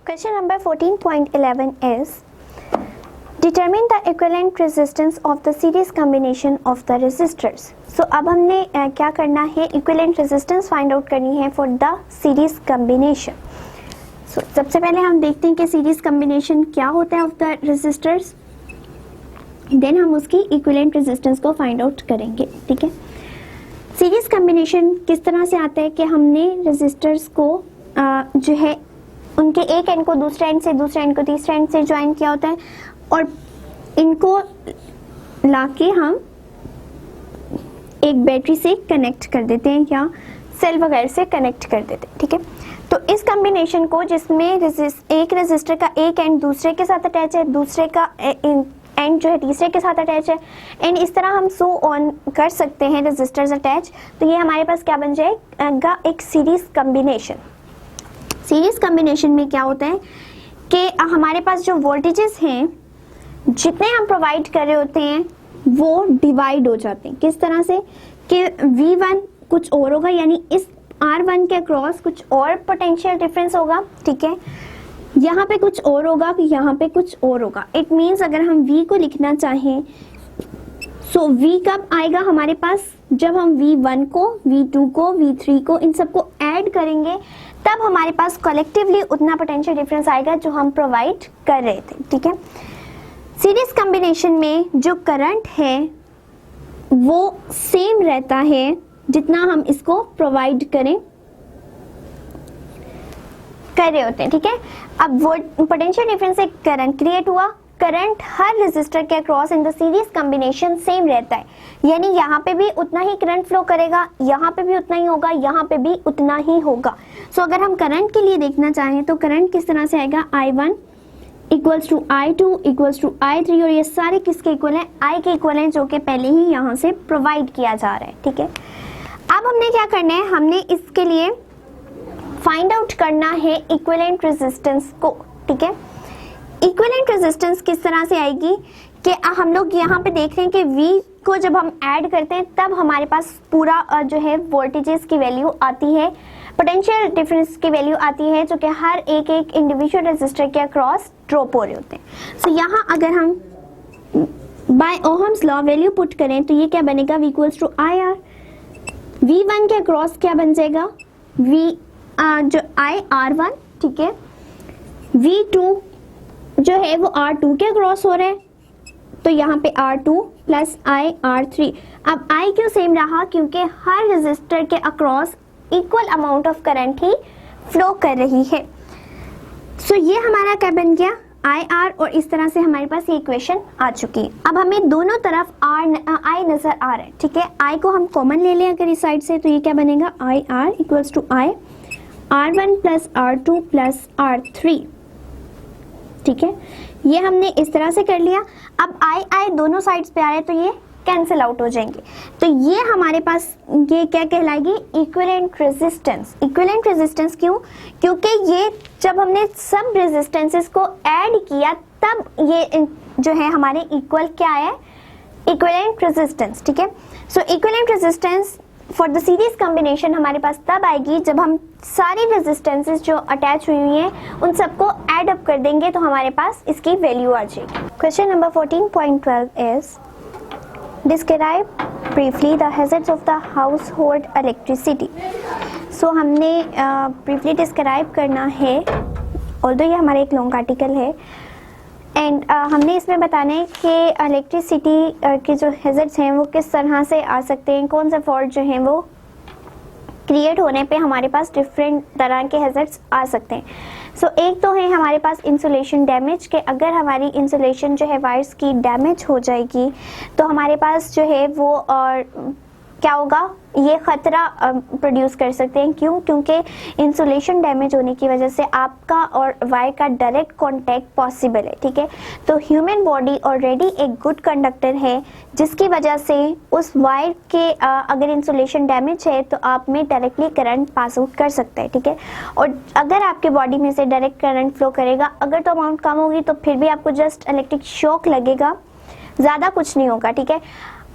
Question number 14.11 is determine the equivalent resistance of the series combination of the resistors. So अब हमने क्या करना है, equivalent resistance find out करनी है for the series combination. So सबसे पहले हम देखते हैं कि series combination क्या होता है of the resistors, then हम उसकी equivalent resistance को find out करेंगे. ठीक है, सीरीज कम्बिनेशन किस तरह से आता है कि हमने रेजिस्टर्स को जो है उनके एक एंड को दूसरे एंड से, दूसरे एंड को तीसरे एंड से ज्वाइन किया होता है और इनको लाके हम एक बैटरी से कनेक्ट कर देते हैं या सेल वगैरह से कनेक्ट कर देते हैं. ठीक है, तो इस कम्बिनेशन को जिसमें एक रेजिस्टर का एक एंड दूसरे के साथ अटैच है, दूसरे का एंड जो है तीसरे के साथ अटैच है, एंड इस तरह हम सो ऑन कर सकते हैं रेजिस्टर्स अटैच. तो ये हमारे पास क्या बन जाएगा, एक सीरीज कम्बिनेशन. सीरीज कम्बिनेशन में क्या होता है कि हमारे पास जो वोल्टेजेस हैं जितने हम प्रोवाइड कर रहे होते हैं वो डिवाइड हो जाते हैं. किस तरह से कि V1 कुछ और होगा, यानी इस R1 के अक्रॉस कुछ और पोटेंशियल डिफरेंस होगा. ठीक है, यहाँ पे कुछ और होगा, यहाँ पे कुछ और होगा. इट मीन्स अगर हम V को लिखना चाहें सो V कब आएगा हमारे पास, जब हम V1 को, V2 को, V3 को, इन सबको ऐड करेंगे तब हमारे पास कलेक्टिवली उतना पोटेंशियल डिफरेंस आएगा जो हम प्रोवाइड कर रहे थे. ठीक है, सीरीज कॉम्बिनेशन में जो करंट है वो सेम रहता है जितना हम इसको प्रोवाइड कर रहे होते हैं. ठीक है, अब वो पोटेंशियल डिफरेंस से करंट क्रिएट हुआ. करंट हर रेजिस्टर के across in the series combination same रहता है, यानी यहाँ पे भी उतना ही करंट फ्लो करेगा, यहाँ पे भी उतना ही होगा, यहाँ पे भी उतना ही होगा. सो अगर हम करंट के लिए देखना चाहें तो करंट किस तरह से आएगा, I1 equals to I2 equals to I3, और ये सारे किसके इक्वल हैं, I के इक्वल हैं, जो कि पहले ही यहाँ से प्रोवाइड किया जा रहा है. ठीक है, अब हमने क्या करना है, हमने इसके लिए फाइंड आउट करना है इक्विवेलेंट रेजिस्टेंस को. ठीक है, इक्विवेलेंट रेजिस्टेंस किस तरह से आएगी कि हम लोग यहाँ पे देख रहे हैं कि V को जब हम ऐड करते हैं तब हमारे पास पूरा जो है वोल्टेजेस की वैल्यू आती है, पोटेंशियल डिफरेंस की वैल्यू आती है, जो कि हर एक एक इंडिविजुअल रेजिस्टर के अक्रॉस ड्रॉप हो रहे होते हैं. सो यहाँ अगर हम by Ohm's law value put करें तो ये क्या बनेगा, V equals to IR. V1 के अक्रॉस क्या बन जाएगा, जो IR1. ठीक है, V2 जो है वो R2 के क्रॉस हो रहा है, तो यहाँ पे R2 प्लस IR3. अब I क्यों सेम रहा, क्योंकि हर रेजिस्टर के across equal amount of current he flow कर रही है. सो ये हमारा क्या बन गया, IR, और इस तरह से हमारे पास ये इक्वेशन आ चुकी है. अब हमें दोनों तरफ I नजर आ रहा है. ठीक है, I को हम कॉमन ले लें अगर इस साइड से, तो ये क्या बनेगा, IR equals to I R1 plus R2 plus R3. ठीक है, ये हमने इस तरह से कर लिया. अब I दोनों साइड्स पे आ रहे हैं तो ये कैंसिल आउट हो जाएंगे. तो ये हमारे पास ये क्या कहलाएगी, इक्विवेलेंट रेजिस्टेंस. इक्विवेलेंट रेजिस्टेंस क्यों, क्योंकि ये जब हमने सब रेजिस्टेंसेस को ऐड किया तब ये जो है हमारे इक्वल क्या है, इक्विवेलेंट रेजिस्टेंस. ठीक है, so equivalent resistance for the series combination हमारे पास तब आएगी जब हम सारी रेजिस्टेंसेस जो अटैच हुई हैं उन सबको ऐड अप कर देंगे तो हमारे पास इसकी वैल्यू आ जाएगी. Question number 14.12 is describe briefly the hazards of the household electricity. So हमने ब्रीफली डिस्क्राइब करना है, ऑल्दो ये हमारा एक लॉन्ग आर्टिकल है, एंड हमने इसमें बताना है कि इलेक्ट्रिसिटी के जो हैजर्ड्स हैं वो किस तरह से आ सकते हैं, कौन से फॉल्ट जो हैं वो क्रिएट होने पे हमारे पास डिफरेंट तरह के हैजर्ड्स आ सकते हैं. सो एक तो है हमारे पास इंसुलेशन डैमेज, के अगर हमारी इंसुलेशन जो है वायर्स की डैमेज हो जाएगी तो हमारे पास जो है वो और क्या होगा, ये खतरा प्रोड्यूस कर सकते हैं. क्यों, क्योंकि इंसुलेशन डैमेज होने की वजह से आपका और वायर का डायरेक्ट कांटेक्ट पॉसिबल है. ठीक है, तो ह्यूमन बॉडी ऑलरेडी एक गुड कंडक्टर है, जिसकी वजह से उस वायर के अगर इंसुलेशन डैमेज है तो आप में डायरेक्टली करंट पास आउट कर सकता है. ठीक है, और अगर आपके बॉडी में से डायरेक्ट करंट फ्लो करेगा, अगर तो अमाउंट कम होगी तो फिर भी आपको जस्ट इलेक्ट्रिक शॉक लगेगा, ज़्यादा कुछ नहीं होगा. ठीक है,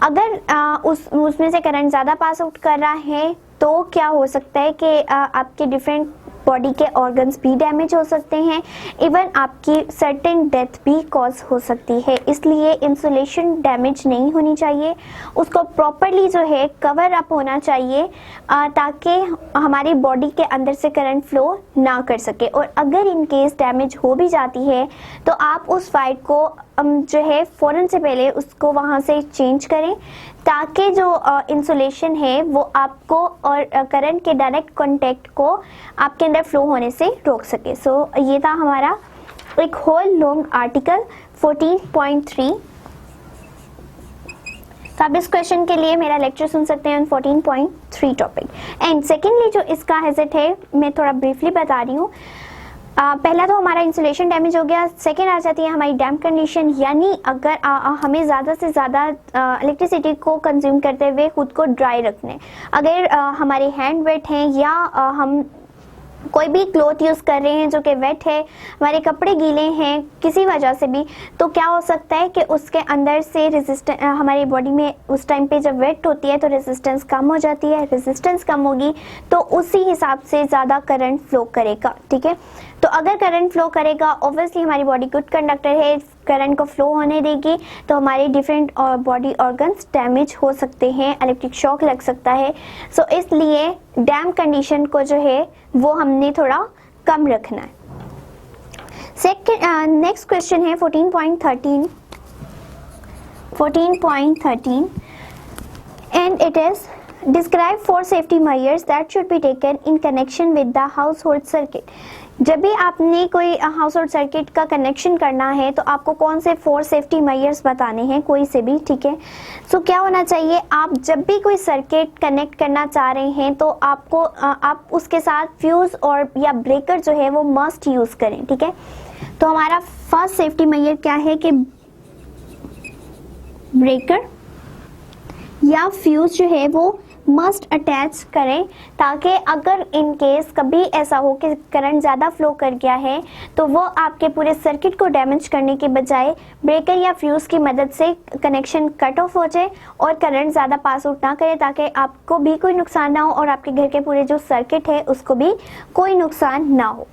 अगर उसमें से करंट ज़्यादा पास आउट कर रहा है तो क्या हो सकता है कि आपके डिफरेंट बॉडी के ऑर्गन्स भी डैमेज हो सकते हैं, इवन आपकी सर्टेन डेथ भी कॉज हो सकती है। इसलिए इंसुलेशन डैमेज नहीं होनी चाहिए, उसको प्रॉपरली जो है कवर अप होना चाहिए ताकि हमारी बॉडी के अंदर से करंट फ्लो ना कर सके। और अगर इन केस डैमेज हो भी जाती है तो आप उस वायर को जो है फ़ौरन से पहले उसको वहाँ से चेंज करें ताकि जो इंसुलेशन है वो आपको और करंट के डायरेक्ट कांटेक्ट को आपके अंदर फ्लो होने से रोक सके। सो ये था हमारा एक होल लॉन्ग आर्टिकल 14.3। तो आप इस क्वेश्चन के लिए मेरा लेक्चर सुन सकते हैं 14.3 टॉपिक। एंड सेकेंडली जो इसका हैजर्ड है मैं थोड़ा ब्रीफली बता रही हूँ। पहला तो हमारा इंसुलेशन डैमेज हो गया, सेकेंड आ जाती है हमारी डैम्प कंडीशन, यानी अगर हमें ज़्यादा से ज़्यादा इलेक्ट्रिसिटी को कंज्यूम करते हुए खुद को ड्राई रखने, अगर हमारे हैंड वेट हैं या हम कोई भी क्लॉथ यूज़ कर रहे हैं जो कि वेट है, हमारे कपड़े गीले हैं किसी वजह से भी, तो क्या हो सकता है कि उसके अंदर से रेजिस्टेंस हमारी बॉडी में उस टाइम पे जब वेट होती है तो रेजिस्टेंस कम हो जाती है, रेजिस्टेंस कम होगी तो उसी हिसाब से ज़्यादा करंट फ्लो करेगा। ठीक है, तो अगर करंट फ्लो करेगा ऑब्वियसली हमारी बॉडी गुड कंडक्टर है, करंट को फ्लो होने देगी तो हमारे डिफरेंट बॉडी ऑर्गन्स डैमेज हो सकते हैं, इलेक्ट्रिक शॉक लग सकता है। सो इसलिए डैम्प कंडीशन को जो है वो हमने थोड़ा कम रखना है। नेक्स्ट क्वेश्चन है 14.13 and it is describe 4 safety measures that should be taken in connection with the house hold circuit. जब भी आपने कोई हाउस होल्ड सर्किट का कनेक्शन करना है तो आपको कौन से 4 सेफ्टी मेजर्स बताने हैं, कोई से भी। ठीक है, सो क्या होना चाहिए, आप जब भी कोई सर्किट कनेक्ट करना चाह रहे हैं तो आपको आप उसके साथ फ्यूज और या ब्रेकर जो है वो मस्ट यूज करें। ठीक है, तो हमारा फर्स्ट सेफ्टी मेजर क्या है कि ब्रेकर या फ्यूज जो है वो मस्ट अटैच करें ताकि अगर इन केस कभी ऐसा हो कि करंट ज़्यादा फ्लो कर गया है तो वो आपके पूरे सर्किट को डैमेज करने के बजाय ब्रेकर या फ्यूज़ की मदद से कनेक्शन कट ऑफ हो जाए और करंट ज़्यादा पास आउट ना करे ताकि आपको भी कोई नुकसान ना हो और आपके घर के पूरे जो सर्किट है उसको भी कोई नुकसान ना हो।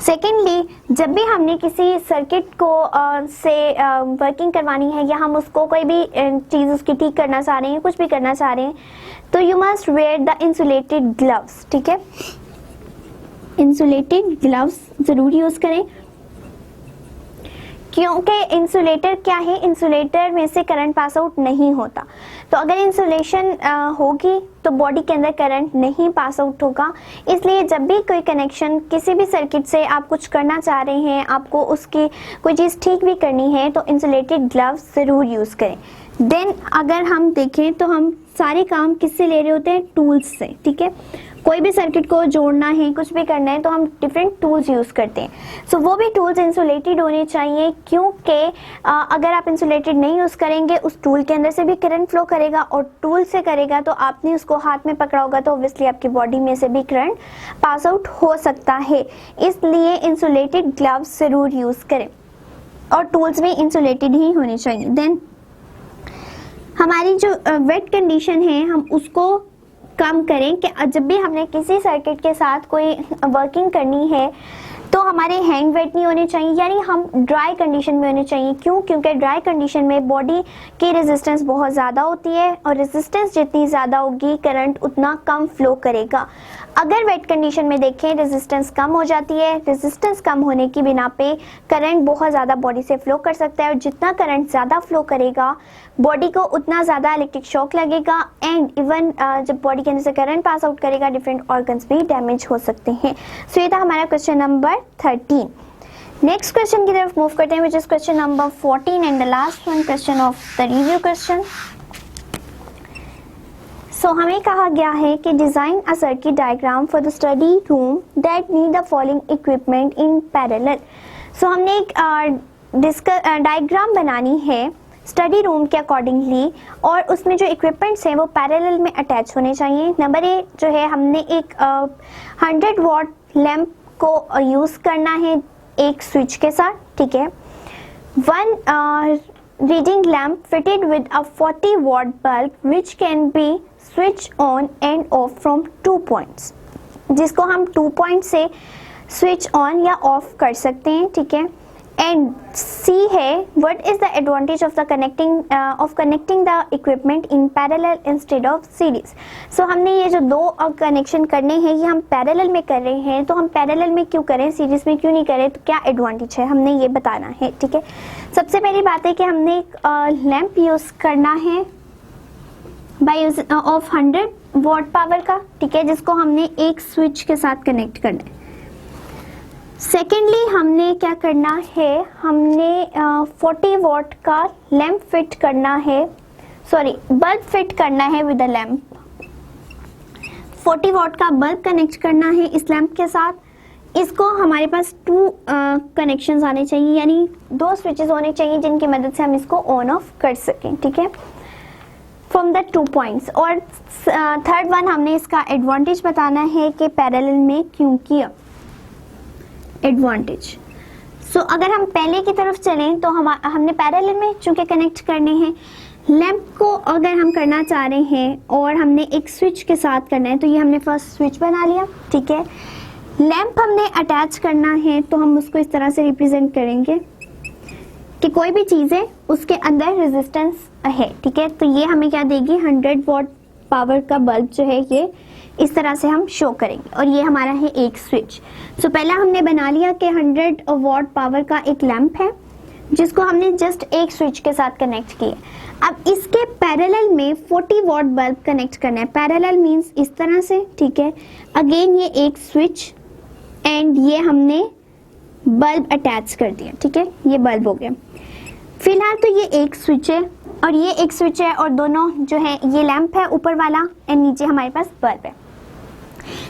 सेकेंडली, जब भी हमने किसी सर्किट को से वर्किंग करवानी है या हम उसको कोई भी चीज़ उसकी ठीक करना चाह रहे हैं, कुछ भी करना चाह रहे हैं, तो you must where the insulated gloves. ठीक है, इंसुलेटेड ग्लव्स ज़रूर यूज़ करें क्योंकि इंसुलेटर क्या है, इंसुलेटर में से करंट पास आउट नहीं होता। तो अगर इंसुलेशन होगी तो बॉडी के अंदर करंट नहीं पास आउट होगा। इसलिए जब भी कोई कनेक्शन किसी भी सर्किट से आप कुछ करना चाह रहे हैं, आपको उसकी कोई चीज़ ठीक भी करनी है तो इंसुलेटेड ग्लव्स ज़रूर यूज़ करें। देन अगर हम देखें तो हम सारे काम किससे ले रहे होते हैं, टूल्स से। ठीक है, कोई भी सर्किट को जोड़ना है, कुछ भी करना है तो हम डिफरेंट टूल्स यूज़ करते हैं। सो वो भी टूल्स इंसुलेटेड होने चाहिए क्योंकि अगर आप इंसुलेटेड नहीं यूज़ करेंगे उस टूल के अंदर से भी करंट फ्लो करेगा और टूल से करेगा तो आपने उसको हाथ में पकड़ा होगा तो ऑब्वियसली आपकी बॉडी में से भी करंट पास आउट हो सकता है। इसलिए इंसुलेटेड ग्लव्स ज़रूर यूज़ करें और टूल्स भी इंसुलेटेड ही होने चाहिए। देन हमारी जो वेट कंडीशन है हम उसको कम करें कि जब भी हमने किसी सर्किट के साथ कोई वर्किंग करनी है तो हमारे हैंड वेट नहीं होने चाहिए, यानी हम ड्राई कंडीशन में होने चाहिए। क्यों? क्योंकि ड्राई कंडीशन में बॉडी की रेजिस्टेंस बहुत ज़्यादा होती है और रेजिस्टेंस जितनी ज़्यादा होगी करंट उतना कम फ्लो करेगा। अगर वेट कंडीशन में देखें रेजिस्टेंस कम हो जाती है, रेजिस्टेंस कम होने की बिना पे करंट बहुत ज़्यादा बॉडी से फ्लो कर सकता है और जितना करंट ज़्यादा फ्लो करेगा बॉडी को उतना ज़्यादा इलेक्ट्रिक शॉक लगेगा एंड इवन जब बॉडी के अंदर से करंट पास आउट करेगा डिफरेंट ऑर्गन्स भी डैमेज हो सकते हैं। सो ये था हमारा क्वेश्चन नंबर 13। नेक्स्ट क्वेश्चन की तरफ मूव करते हैं which is question number 14 and the last one question of the review question. So हमें कहा गया है कि design a circuit diagram for the study room that need the following equipment in parallel. So हमने एक diagram बनानी है study room के अकॉर्डिंगली और उसमें जो इक्विपमेंट्स हैं वो पैरेलल में अटैच होने चाहिए। नंबर ए जो है हमने एक 100 वॉट लैम्प को यूज़ करना है एक स्विच के साथ। ठीक है, 1 reading lamp fitted with a 40 what bulb which can be switch on end of from 2 points, जिसको हम 2 पॉइंट से स्विच ऑन या ऑफ कर सकते हैं, ठीक है। एंड सी है what is the advantage of connecting the equipment in parallel instead of series. So हमने ये जो दो कनेक्शन करने हैं ये हम पैरेलल में कर रहे हैं, तो हम पैरेलल में क्यों करें, सीरीज में क्यों नहीं करें, तो क्या एडवांटेज है हमने ये बताना है, ठीक है। सबसे पहली बात है कि हमने एक लैंप यूज करना है by use of 100 what power का, ठीक है, जिसको हमने एक स्विच के साथ कनेक्ट करना है। सेकेंडली हमने क्या करना है, हमने 40 वॉट का लैंप फिट करना है, सॉरी बल्ब फिट करना है विद अ लैंप। 40 वॉट का बल्ब कनेक्ट करना है इस लैंप के साथ। इसको हमारे पास 2 कनेक्शंस आने चाहिए, यानी 2 स्विचेस होने चाहिए जिनकी मदद से हम इसको ऑन ऑफ कर सकें, ठीक है, फ्रॉम द 2 पॉइंट्स। और थर्ड वन हमने इसका एडवांटेज बताना है कि पैरेलल में क्यों किया, एडवांटेज। सो अगर हम पहले की तरफ चलें तो हमने पैरेलल में चूंकि कनेक्ट करने हैं लैंप को, अगर हम करना चाह रहे हैं और हमने एक स्विच के साथ करना है, तो ये हमने फर्स्ट स्विच बना लिया, ठीक है। लैंप हमने अटैच करना है तो हम उसको इस तरह से रिप्रेजेंट करेंगे कि कोई भी चीज़ है उसके अंदर रेजिस्टेंस है, ठीक है। तो ये हमें क्या देगी, 100 वॉट पावर का बल्ब जो है ये इस तरह से हम शो करेंगे, और ये हमारा है एक स्विच। सो पहला हमने बना लिया कि 100 वॉट पावर का एक लैंप है जिसको हमने जस्ट एक स्विच के साथ कनेक्ट किया। अब इसके पैरेलल में 40 वॉट बल्ब कनेक्ट करना है। पैरेलल मींस इस तरह से, ठीक है। अगेन ये एक स्विच एंड ये हमने बल्ब अटैच कर दिया, ठीक है, ये बल्ब हो गया। फिलहाल तो ये एक स्विच है और ये एक स्विच है, और दोनों जो है ये लैंप है ऊपर वाला एंड नीचे हमारे पास बल्ब है,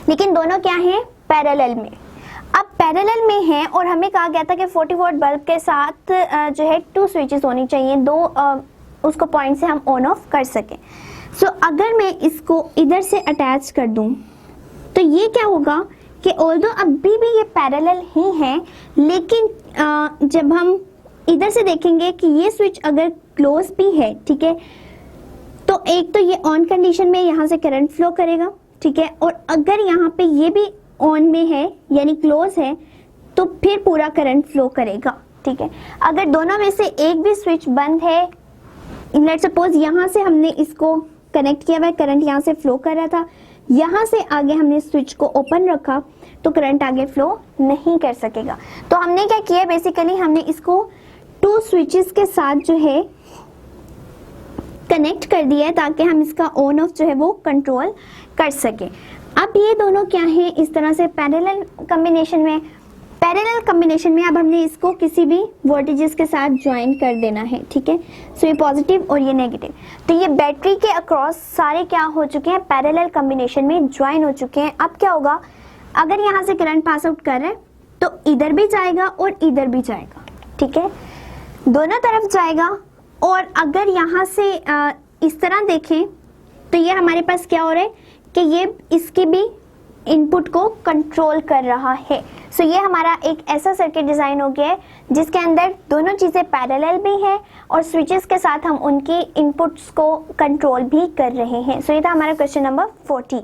लेकिन दोनों क्या है, पैरेलल में। अब पैरेलल में है और हमें कहा गया था कि 40 वॉट बल्ब के साथ जो है 2 स्विचेस होनी चाहिए, 2 उसको पॉइंट से हम ऑन ऑफ कर सकें। सो अगर मैं इसको इधर से अटैच कर दूं तो ये क्या होगा कि ऑल्दो अभी भी ये पैरेलल ही है, लेकिन जब हम इधर से देखेंगे कि ये स्विच अगर क्लोज भी है, ठीक है, तो एक तो ये ऑन कंडीशन में यहाँ से करंट फ्लो करेगा, ठीक है, और अगर यहाँ पे ये भी ऑन में है यानी क्लोज है तो फिर पूरा करंट फ्लो करेगा, ठीक है। अगर दोनों में से एक भी स्विच बंद है, लेट्स सपोज यहाँ से हमने इसको कनेक्ट किया हुआ है, करंट यहाँ से फ्लो कर रहा था, यहाँ से आगे हमने स्विच को ओपन रखा तो करंट आगे फ्लो नहीं कर सकेगा। तो हमने क्या किया, बेसिकली हमने इसको 2 स्विचेस के साथ जो है कनेक्ट कर दिया है ताकि हम इसका ऑन ऑफ जो है वो कंट्रोल कर सके। अब ये दोनों क्या है, इस तरह से पैरेलल कॉम्बिनेशन में अब हमने इसको किसी भी वोल्टेजेस के साथ ज्वाइन कर देना है, ठीक है। सो ये पॉजिटिव और ये नेगेटिव, तो ये बैटरी के अक्रॉस सारे क्या हो चुके हैं, पैरेलल कॉम्बिनेशन में ज्वाइन हो चुके हैं। अब क्या होगा, अगर यहाँ से करंट पास आउट कर रहे हैं तो इधर भी जाएगा और इधर भी जाएगा, ठीक है, दोनों तरफ जाएगा। और अगर यहाँ से इस तरह देखें तो ये हमारे पास क्या हो रहा है कि ये इसकी भी इनपुट को कंट्रोल कर रहा है। सो ये हमारा एक ऐसा सर्किट डिजाइन हो गया है जिसके अंदर दोनों चीजें पैरेलल भी है और स्विचेस के साथ हम उनकी इनपुट्स को कंट्रोल भी कर रहे हैं। सो ये था हमारा क्वेश्चन नंबर 40।